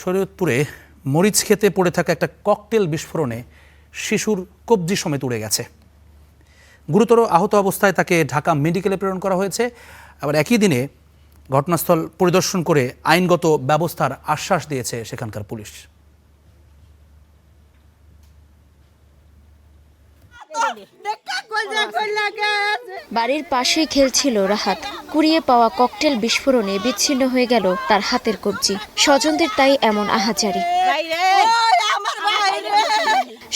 শরীয়তপুরে মরিচ খেতে পড়ে থাকা একটা ককটেল বিস্ফোরণে শিশুর কবজি সমেত উড়ে গেছে। গুরুতর আহত অবস্থায় তাকে ঢাকা মেডিকেলে প্রেরণ করা হয়েছে। আবার একই দিনে ঘটনাস্থল পরিদর্শন করে আইনগত ব্যবস্থার আশ্বাস দিয়েছে সেখানকার পুলিশ। বাড়ির পাশেই খেলছিল রাহাত। কুড়িয়ে পাওয়া ককটেল বিস্ফোরণে বিচ্ছিন্ন হয়ে গেল তার হাতের কবজি। স্বজনদের তাই এমন আহাজারি।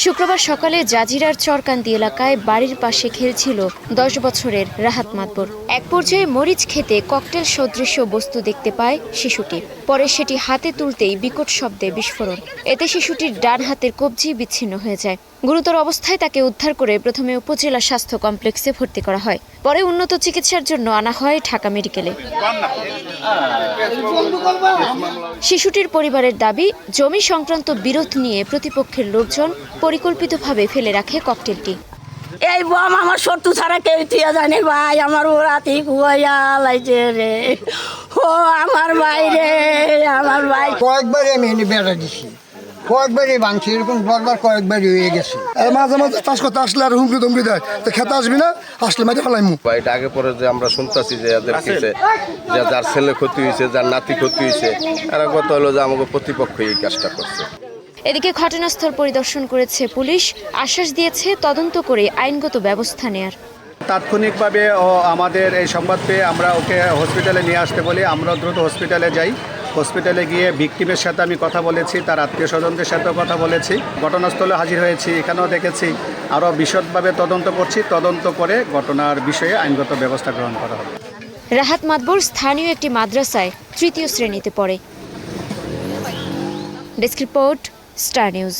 শুক্রবার সকালে জাজিরার চরকান্দি এলাকায় বাড়ির পাশে খেলছিল 10 বছরের রাহাত মাতবর। এক পর্যায়ে মরিচ খেতে ককটেল সদৃশ বস্তু দেখতে পায় শিশুটি। পরে সেটি হাতে তুলতেই বিকট শব্দে বিস্ফোরণ। এতে শিশুটির ডান হাতের কবজি বিচ্ছিন্ন হয়ে যায়। গুরুতর অবস্থায় তাকে উদ্ধার করে প্রথমে উপজেলা স্বাস্থ্য কমপ্লেক্সে ভর্তি করা হয়। পরে উন্নত চিকিৎসার জন্য আনা হয় ঢাকা মেডিকেলে। শিশুটির পরিবারের দাবি, জমি সংক্রান্ত বিরোধ নিয়ে প্রতিপক্ষের লোকজন পরিকল্পিতভাবে ফেলে রাখে ককটেলটি। এই বম আমার শত্রু ছাড়া কেউ থিয়া জানে ভাই, আমার ও রাতি কুয়াইয়া লাইছে রে, ও আমার ভাই রে, আমার ভাই। কয়েকবারই আমি এনে বেড়া দিছি, কয়েকবারই ভাঙছি, এরকম বারবার কয়েকবারই হয়ে গেছে। মাঝে মাঝে চাষ করতে আসলে আর হুমকি ধমকি দেয়, তো খেতে আসবি না, আসলে মাঝে ফেলাইমু। এটা আগে পরে যে আমরা শুনতেছি যে এদের কিছু যে যার ছেলে ক্ষতি হয়েছে, যার নাতি ক্ষতি হয়েছে, এরা কত হলো যে আমাকে প্রতিপক্ষ এই কাজটা করছে। এদিকে ঘটনাস্থল পরিদর্শন করেছে পুলিশ, আশ্বাস দিয়েছে তদন্ত করে আইনগত ব্যবস্থা নেয়ার। তাৎক্ষণিকভাবে আমাদের এই সংবাদ পেয়ে আমরা ওকে হসপিটালে নিয়ে আসতে বলি। আমরা দ্রুত হসপিটালে যাই। হসপিটালে গিয়ে ভিকটিমের সাথে আমি কথা বলেছি, তার আত্মীয় স্বজনদের সাথেও কথা বলেছি, ঘটনাস্থলে হাজির হয়েছি, এখানেও দেখেছি। আরও বিশদভাবে তদন্ত করছি, তদন্ত করে ঘটনার বিষয়ে আইনগত ব্যবস্থা গ্রহণ করা হবে। রাহাত মাতবর স্থানীয় একটি মাদ্রাসায় 3য় শ্রেণীতে পড়ে। Desk report, star news.